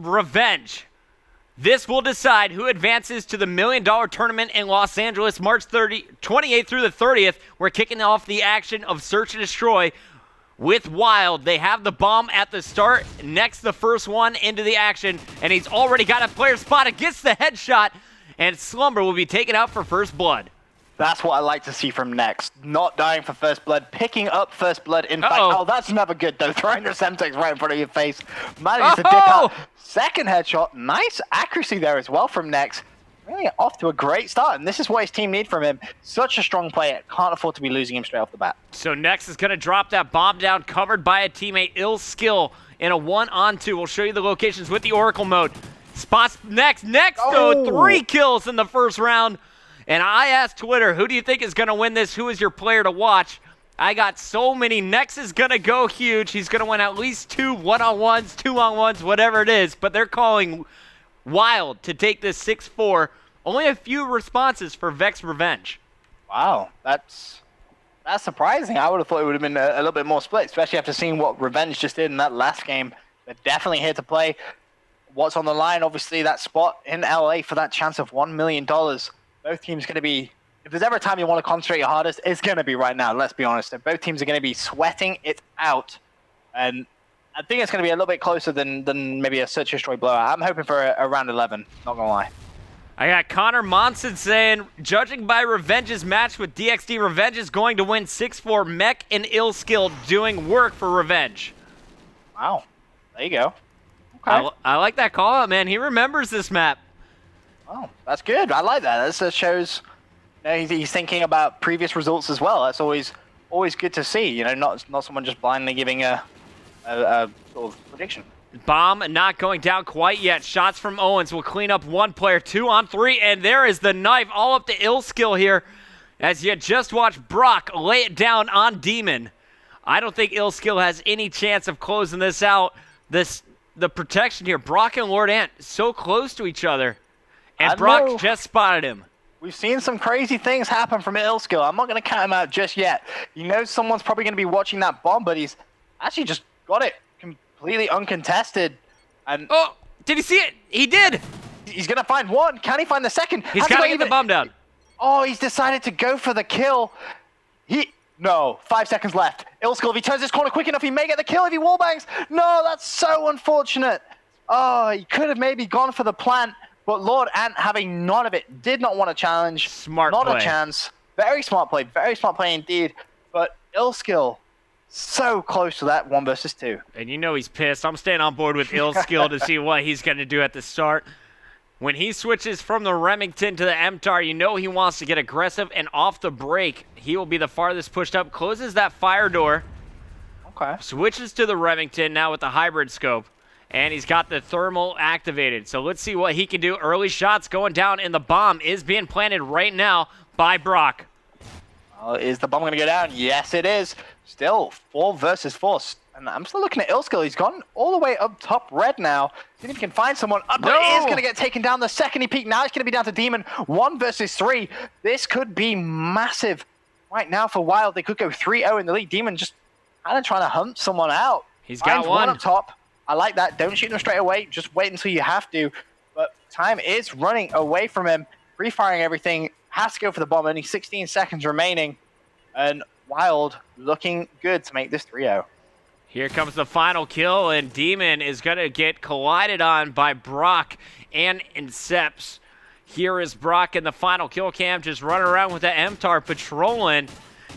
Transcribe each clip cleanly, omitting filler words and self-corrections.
Revenge. This will decide who advances to the $1 million tournament in Los Angeles, March 28th through the 30th. We're kicking off the action of Search and Destroy with Wild. They have the bomb at the start. Next, the first one into the action, and he's already got a player spotted. Gets the headshot, and Slumber will be taken out for first blood. That's what I like to see from Next. Not dying for first blood, picking up first blood. In fact, oh, that's never good though. Throwing your Semtex right in front of your face. Managed to dip out. Second headshot. Nice accuracy there as well from Next. Really off to a great start, and this is what his team need from him. Such a strong player. Can't afford to be losing him straight off the bat. So Next is going to drop that bomb down, covered by a teammate. Ill Skill in a 1-on-2. We'll show you the locations with the Oracle mode. Spots Next. Though, 3 kills in the first round. And I asked Twitter, who do you think is going to win this? Who is your player to watch? I got so many. Next is going to go huge. He's going to win at least 2 1-on-1s, 2-on-1s, whatever it is. But they're calling Wild to take this 6-4. Only a few responses for Vexx Revenge. Wow, that's surprising. I would have thought it would have been a little bit more split, especially after seeing what Revenge just did in that last game. They're definitely here to play. What's on the line? Obviously, that spot in LA for that chance of $1 million. Both teams going to be, if there's ever a time you want to concentrate your hardest, it's going to be right now, let's be honest. Both teams are going to be sweating it out. And I think it's going to be a little bit closer than maybe a Search and Destroy blowout. I'm hoping for a round 11, not going to lie. I got Connor Monson saying, judging by Revenge's match with DXD, Revenge is going to win 6-4. Mech and Ill Skill doing work for Revenge. Wow, there you go. Okay. I like that call out, man. He remembers this map. Oh, that's good. I like that. That shows, you know, he's thinking about previous results as well. That's always good to see. You know, not someone just blindly giving a sort of prediction. Bomb not going down quite yet. Shots from Owens will clean up one player. 2-on-3, and there is the knife all up to Ill Skill here. As you just watched Brock lay it down on Demon. I don't think Ill Skill has any chance of closing this out. The protection here, Brock and Lord Ant so close to each other. And Brock just spotted him. We've seen some crazy things happen from Ill Skill. I'm not going to count him out just yet. You know someone's probably going to be watching that bomb, but he's actually just got it completely uncontested. And oh, did he see it? He did. He's going to find one. Can he find the second? He's got to get the bomb down. Oh, he's decided to go for the kill. No, 5 seconds left. Ill Skill, if he turns this corner quick enough, he may get the kill if he wallbangs. No, that's so unfortunate. Oh, he could have maybe gone for the plant. But Lord Ant, having none of it, did not want to challenge. Smart play. Not a chance. Very smart play indeed. But Ill Skill, so close to that 1 versus 2. And you know he's pissed. I'm staying on board with Ill Skill to see what he's going to do at the start. When he switches from the Remington to the MTAR, you know he wants to get aggressive, and off the break, he will be the farthest pushed up. Closes that fire door. Okay. Switches to the Remington now with the hybrid scope. And he's got the thermal activated. So let's see what he can do. Early shots going down, and the bomb is being planted right now by Brock. Is the bomb going to go down? Yes, it is. Still 4 versus 4. And I'm still looking at Ill Skill. He's gone all the way up top red now. See if he can find someone. But he is going to get taken down the second he peeked. Now he's going to be down to Demon. 1 versus 3. This could be massive right now for Wild. They could go 3-0 in the lead. Demon just kind of trying to hunt someone out. He's got one up top. I like that. Don't shoot them straight away. Just wait until you have to. But time is running away from him. Free-firing everything. Has to go for the bomb. Only 16 seconds remaining. And Wild looking good to make this 3-0. Here comes the final kill, and Demon is going to get collided on by Brock and Inceps. Here is Brock in the final kill cam, just running around with the MTAR patrolling,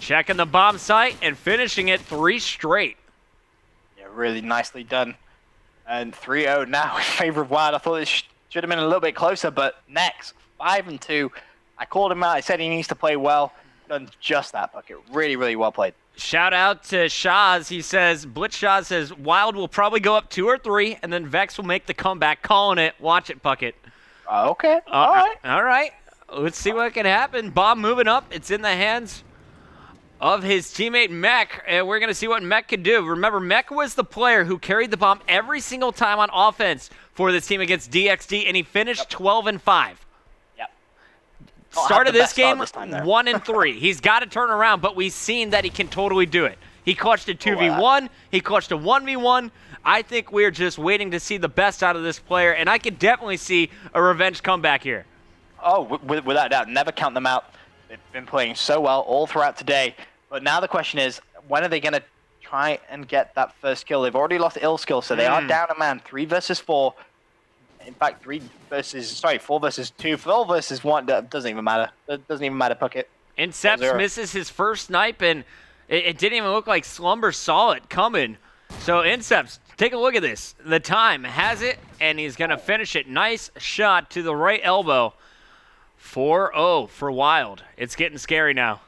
checking the bomb site, and finishing it 3 straight. Yeah, really nicely done. And 3-0 now in favor of Wild. I thought this should have been a little bit closer, but Next, 5-2. I called him out. I said he needs to play well. Done just that, Bucket. Really, really well played. Shout out to Shaz. He says, Blitz Shaz says, Wild will probably go up 2 or 3, and then Vexx will make the comeback. Calling it. Watch it, Bucket. Okay. All right. All right. Let's see what can happen. Bomb moving up. It's in the hands of his teammate Mech, and we're going to see what Mech can do. Remember, Mech was the player who carried the bomb every single time on offense for this team against DXD, and he finished 12-5. Yep. Started this game 1-3. He's got to turn around, but we've seen that he can totally do it. He clutched a 2v1. He clutched a 1v1. I think we're just waiting to see the best out of this player, and I could definitely see a revenge comeback here. Oh, without a doubt. Never count them out. They've been playing so well all throughout today. But now the question is, when are they going to try and get that first kill? They've already lost ill skill, so they are down a man. 3 versus 4. In fact, 4 versus 2. 4 versus 1. That doesn't even matter. It doesn't even matter, Puckett. Inceps misses his first snipe, and it didn't even look like Slumber saw it coming. So Inceps, take a look at this. The time has it, and he's going to finish it. Nice shot to the right elbow. 4-0 for Wild. It's getting scary now.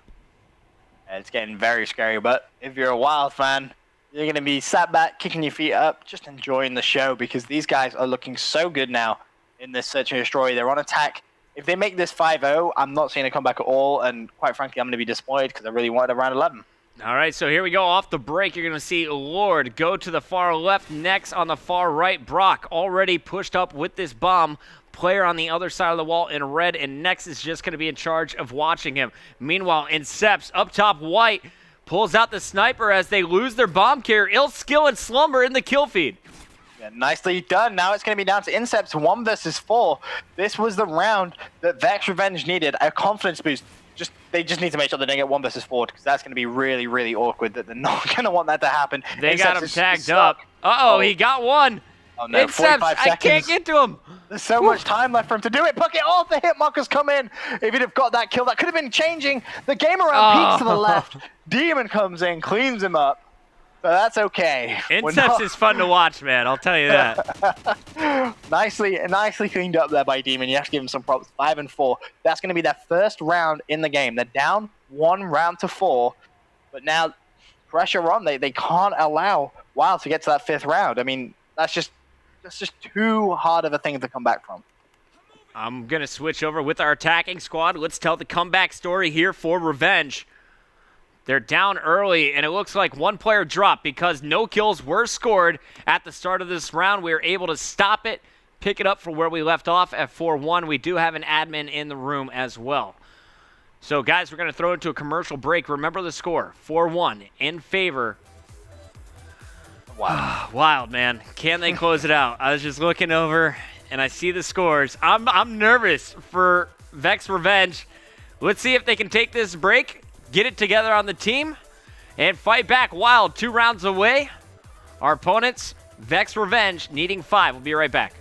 It's getting very scary, but if you're a Wild fan, you're going to be sat back, kicking your feet up, just enjoying the show, because these guys are looking so good now in this Search and Destroy. They're on attack. If they make this 5-0, I'm not seeing a comeback at all, and quite frankly, I'm going to be disappointed because I really wanted a round 11. All right, so here we go. Off the break, you're going to see Lord go to the far left. Next on the far right, Brock already pushed up with this bomb. Player on the other side of the wall in red, and Nex is just going to be in charge of watching him. Meanwhile, Inceps up top, White pulls out the sniper as they lose their bomb carrier. Ill skill and Slumber in the kill feed. Yeah, nicely done. Now it's going to be down to Inceps 1 versus 4. This was the round that Vexx Revenge needed, a confidence boost. They just need to make sure they don't get 1 versus 4, because that's going to be really, really awkward. That they're not going to want that to happen. They got him tagged up. Uh-oh, he got one. Oh no, Inceps, I can't get to him. There's so much time left for him to do it. Puckett, oh, the hit markers come in. If he'd have got that kill, that could have been changing. The game around peaks to the left. Demon comes in, cleans him up. So that's okay. Inceps is fun to watch, man. I'll tell you that. nicely cleaned up there by Demon. You have to give him some props. 5 and 4. That's going to be their first round in the game. They're down 1 round to 4. But now, pressure on. They can't allow Wild to get to that 5th round. I mean, that's just too hard of a thing to come back from. I'm going to switch over with our attacking squad. Let's tell the comeback story here for Revenge. They're down early, and it looks like 1 player dropped because no kills were scored at the start of this round. We were able to stop it, pick it up from where we left off at 4-1. We do have an admin in the room as well. So, guys, we're going to throw into a commercial break. Remember the score, 4-1 in favor. Wow. Wild, man. Can they close it out? I was just looking over, and I see the scores. I'm nervous for Vexx Revenge. Let's see if they can take this break, get it together on the team, and fight back. Wild 2 rounds away. Our opponents, Vexx Revenge, needing 5. We'll be right back.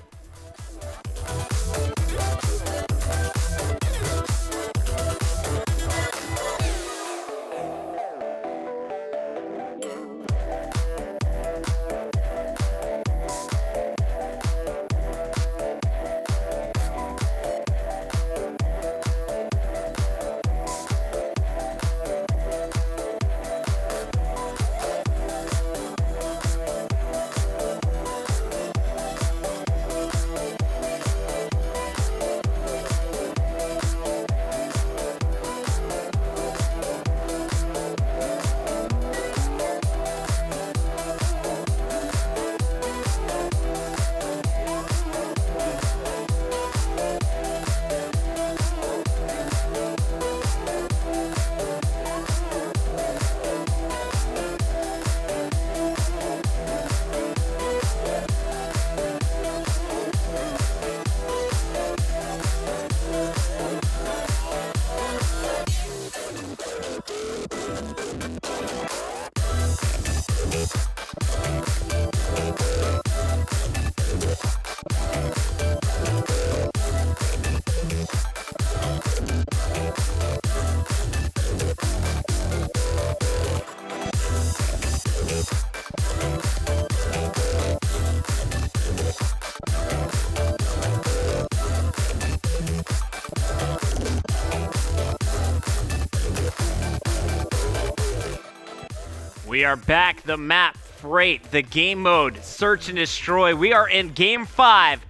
We are back. The map, Freight, the game mode, Search and Destroy. We are in Game 5,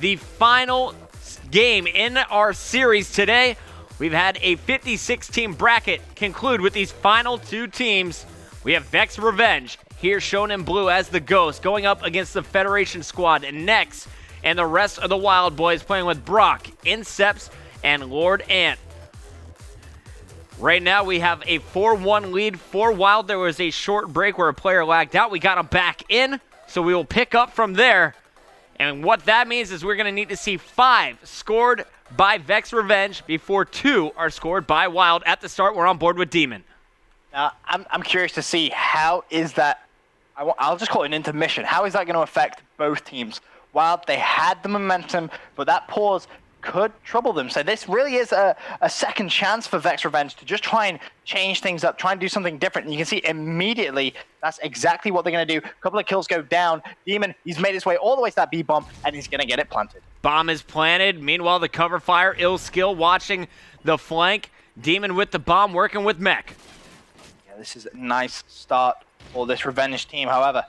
the final game in our series today. We've had a 56-team bracket conclude with these final 2 teams. We have Vexx Revenge, here shown in blue as the Ghost, going up against the Federation squad. And Nex and the rest of the Wild Boys playing with Brock, Inceps, and Lord Ant. Right now we have a 4-1 lead for Wild. There was a short break where a player lagged out. We got him back in, so we will pick up from there. And what that means is we're going to need to see 5 scored by Vexx Revenge before 2 are scored by Wild. At the start, we're on board with Demon. Now, I'm curious to see how is that, I'll just call it an intermission. How is that going to affect both teams? Wild, they had the momentum, but that pause could trouble them. So this really is a second chance for Vexx Revenge to just try and change things up, try and do something different. And you can see immediately that's exactly what they're going to do. A couple of kills go down. Demon, he's made his way all the way to that B-bomb, and he's going to get it planted. Bomb is planted. Meanwhile, the cover fire, Ill Skill watching the flank. Demon with the bomb, working with Mech. Yeah, this is a nice start for this Revenge team. However,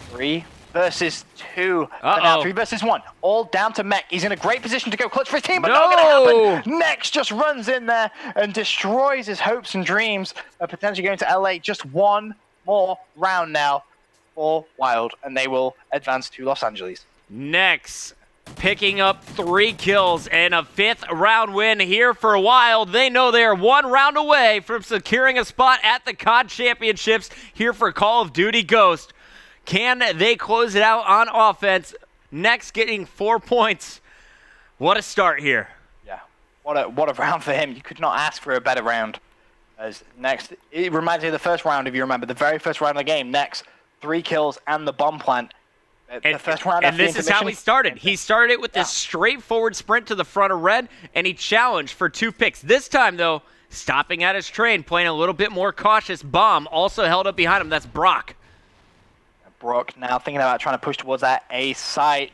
3 versus 2. Now 3 versus 1. All down to Mech. He's in a great position to go clutch for his team, but not going to happen. Nex just runs in there and destroys his hopes and dreams of potentially going to LA. Just one more round now for Wild, and they will advance to Los Angeles. Nex picking up 3 kills and a 5th round win here for Wild. They know they are 1 round away from securing a spot at the COD Championships here for Call of Duty Ghost. Can they close it out on offense? Nex getting 4 points. What a start here. Yeah, what a round for him. You could not ask for a better round. As Nex, it reminds me of the first round, if you remember. The very first round of the game, Nex, 3 kills and the bomb plant. The first round and this is how he started. He started it with this straightforward sprint to the front of red, and he challenged for 2 picks. This time, though, stopping at his train, playing a little bit more cautious. Bomb also held up behind him. That's Brock. Brock now thinking about trying to push towards that A site.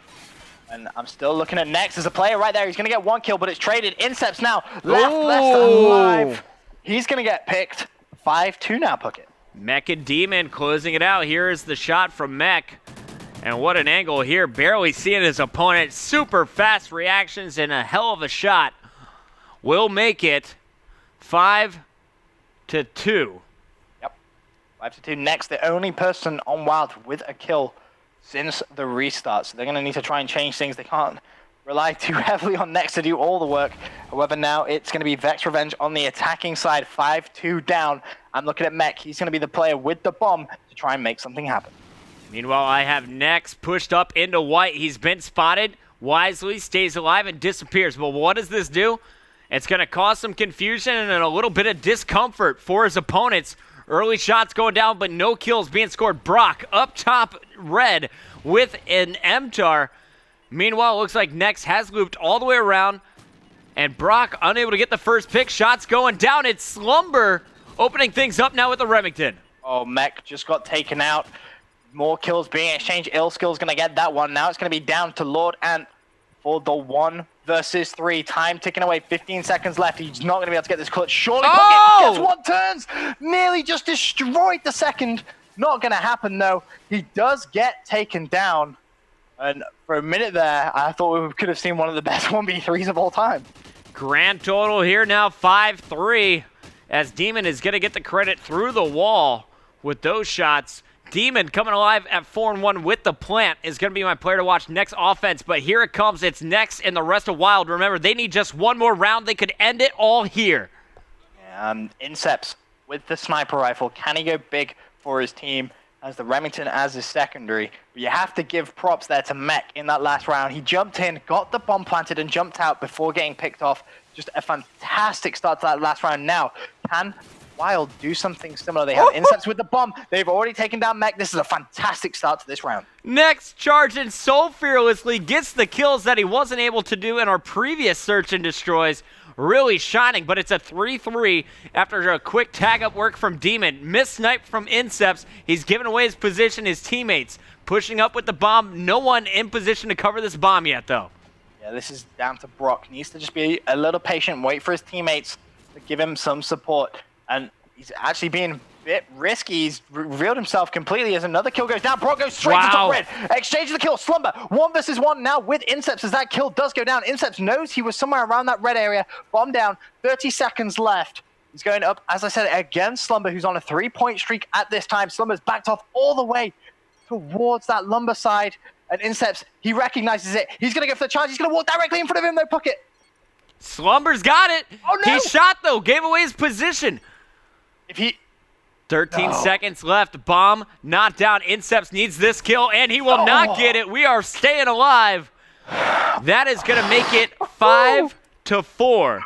And I'm still looking at Nex as a player right there. He's going to get 1 kill, but it's traded. Incepts now left alive. He's going to get picked. 5-2 now, Puckett. Mech and Demon closing it out. Here is the shot from Mech. And what an angle here. Barely seeing his opponent. Super fast reactions and a hell of a shot. Will make it 5-2. 5-2. Next, the only person on Wild with a kill since the restart. So they're going to need to try and change things. They can't rely too heavily on Next to do all the work. However, now it's going to be Vexx Revenge on the attacking side. 5-2 down. I'm looking at Mech. He's going to be the player with the bomb to try and make something happen. Meanwhile, I have Nex pushed up into white. He's been spotted. Wisely stays alive and disappears. But what does this do? It's going to cause some confusion and a little bit of discomfort for his opponents. Early shots going down, but no kills being scored. Brock up top red with an MTAR. Meanwhile, it looks like Nex has looped all the way around. And Brock unable to get the first pick. Shots going down. It's Slumber opening things up now with the Remington. Oh, Mech just got taken out. More kills being exchanged. Ill Skill's going to get that one. Now it's going to be down to Lord Ant for the 1 versus 3. Time ticking away. 15 seconds left. He's not going to be able to get this clutch. Surely gets 1 turns. Nearly just destroyed the second. Not going to happen, though. He does get taken down. And for a minute there, I thought we could have seen one of the best 1v3s of all time. Grand total here now, 5-3. As Demon is going to get the credit through the wall with those shots. Demon coming alive at 4-1 with the plant is going to be my player to watch next offense. But here it comes. It's Nex and the rest of Wild. Remember, they need just 1 more round. They could end it all here. Inceps with the sniper rifle. Can he go big for his team? As the Remington as his secondary. But you have to give props there to Mech in that last round. He jumped in, got the bomb planted, and jumped out before getting picked off. Just a fantastic start to that last round. Now, can Wild do something similar? They have Inceps with the bomb. They've already taken down Mech. This is a fantastic start to this round. Next, charging so fearlessly, gets the kills that he wasn't able to do in our previous search and destroys. Really shining, but it's a 3-3 after a quick tag-up work from Demon. Miss-snipe from Inceps. He's given away his position, his teammates. Pushing up with the bomb. No one in position to cover this bomb yet, though. Yeah, this is down to Brock. Needs to just be a little patient, wait for his teammates to give him some support. And he's actually being a bit risky. He's revealed himself completely as another kill goes down. Brock goes straight to top red. Exchange the kill. Slumber. 1 versus 1 now with Inceps as that kill does go down. Inceps knows he was somewhere around that red area. Bomb down. 30 seconds left. He's going up, as I said, against Slumber, who's on a 3-point streak at this time. Slumber's backed off all the way towards that Lumber side. And Inceps, he recognizes it. He's going to go for the charge. He's going to walk directly in front of him, though, Puckett. Slumber's got it. Oh, no. He shot, though. Gave away his position. If he... 13 seconds left. Bomb not down. Inceps needs this kill, and he will not get it. We are staying alive. That is going to make it 5-4.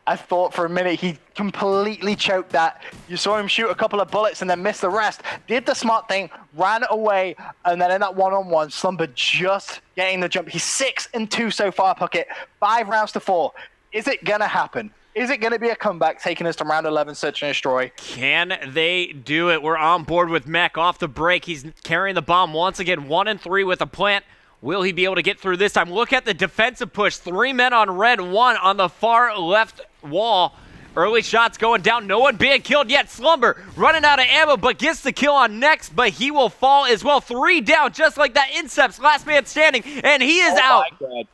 I thought for a minute he completely choked that. You saw him shoot a couple of bullets and then miss the rest. Did the smart thing, ran away, and then in that one-on-one, Slumber just getting the jump. He's 6-2 so far, Puckett. 5 rounds to 4. Is it going to happen? Is it going to be a comeback taking us to round 11, search and destroy? Can they do it? We're on board with Mech off the break. He's carrying the bomb once again, 1-3 with a plant. Will he be able to get through this time? Look at the defensive push. 3 men on red, 1 on the far left wall. Early shots going down. No one being killed yet. Slumber running out of ammo, but gets the kill on next, but he will fall as well. 3 down, just like that. Inceps, last man standing, and he is out. My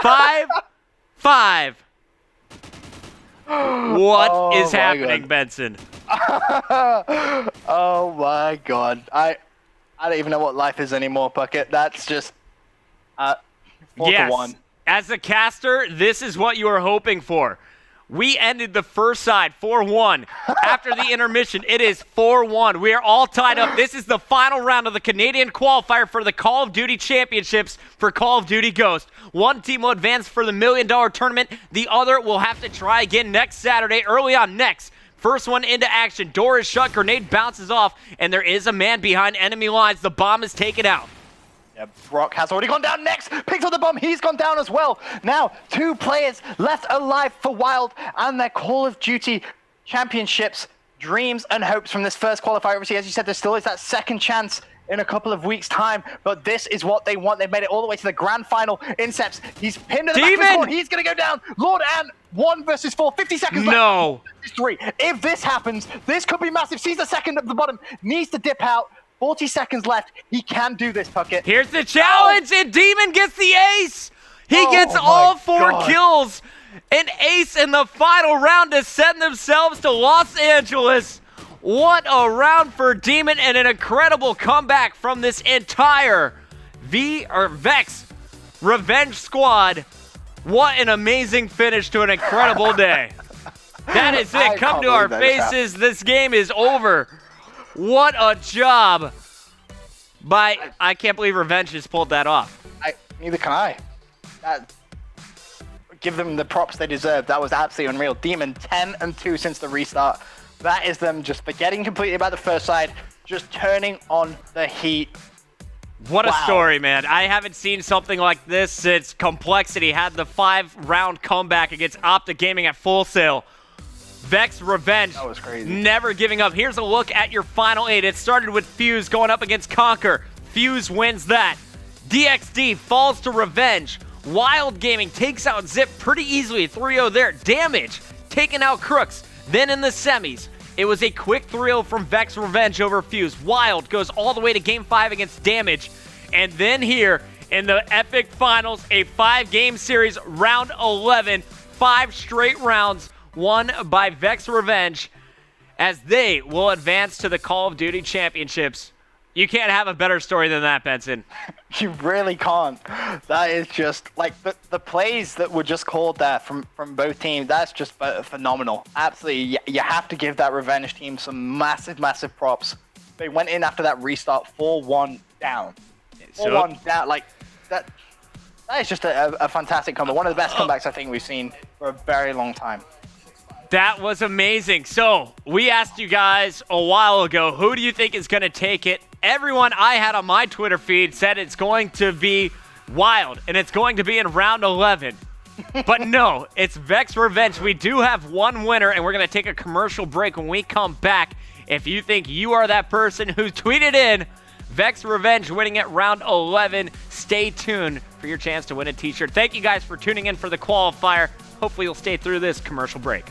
God. 5-5. What is happening, God. Benson? Oh my God. I don't even know what life is anymore, Puckett. That's just 4-1. As a caster, this is what you were hoping for. We ended the first side 4-1. After the intermission, it is 4-1. We are all tied up. This is the final round of the Canadian qualifier for the Call of Duty Championships for Call of Duty Ghost. One team will advance for the $1 million tournament. The other will have to try again next Saturday, early on next. First one into action. Door is shut. Grenade bounces off. And there is a man behind enemy lines. The bomb is taken out. Yeah, Brock has already gone down next. Picks up the bomb. He's gone down as well. Now, 2 players left alive for Wild and their Call of Duty Championships dreams and hopes from this first qualifier. Obviously, as you said, there still is that second chance in a couple of weeks' time, but this is what they want. They've made it all the way to the grand final. Inceps, he's pinned at the back of his corner. He's going to go down. Lord and 1 versus 4. 50 seconds left. No. 3. If this happens, this could be massive. Sees the second at the bottom. Needs to dip out. 40 seconds left. He can do this, Puckett. Here's the challenge, and Demon gets the ace. He gets all 4 kills. An ace in the final round to send themselves to Los Angeles. What a round for Demon, and an incredible comeback from this entire Vexx Revenge squad. What an amazing finish to an incredible day. That is it. Come to our faces. This game is over. What a job by, I can't believe Revenge just pulled that off. Neither can I. Give them the props they deserve. That was absolutely unreal. Demon 10-2 since the restart. That is them just forgetting completely about the first side, just turning on the heat. What a story, man. I haven't seen something like this since Complexity had the 5-round comeback against Optic Gaming at Full Sail. Vexx Revenge. That was crazy. Never giving up. Here's a look at your final 8. It started with Fuse going up against Conquer. Fuse wins that. DXD falls to Revenge. Wild Gaming takes out Zip pretty easily. 3-0 there. Damage taking out Crooks. Then in the semis, it was a quick 3-0 from Vexx Revenge over Fuse. Wild goes all the way to Game 5 against Damage. And then here in the epic finals, a 5-game series, round 11, 5 straight rounds won by Vexx Revenge as they will advance to the Call of Duty Championships. You can't have a better story than that, Benson. You really can't. That is just, like, the plays that were just called there from both teams, that's just phenomenal. Absolutely, you have to give that Revenge team some massive, massive props. They went in after that restart 4-1 down. 4-1 down, like, that is just a fantastic comeback. One of the best comebacks I think we've seen for a very long time. That was amazing. So, we asked you guys a while ago, who do you think is going to take it? Everyone I had on my Twitter feed said it's going to be Wild, and it's going to be in round 11. But no, it's Vexx Revenge. We do have one winner, and we're going to take a commercial break. When we come back, if you think you are that person who tweeted in Vexx Revenge winning at round 11, stay tuned for your chance to win a t-shirt. Thank you guys for tuning in for the qualifier. Hopefully you'll stay through this commercial break.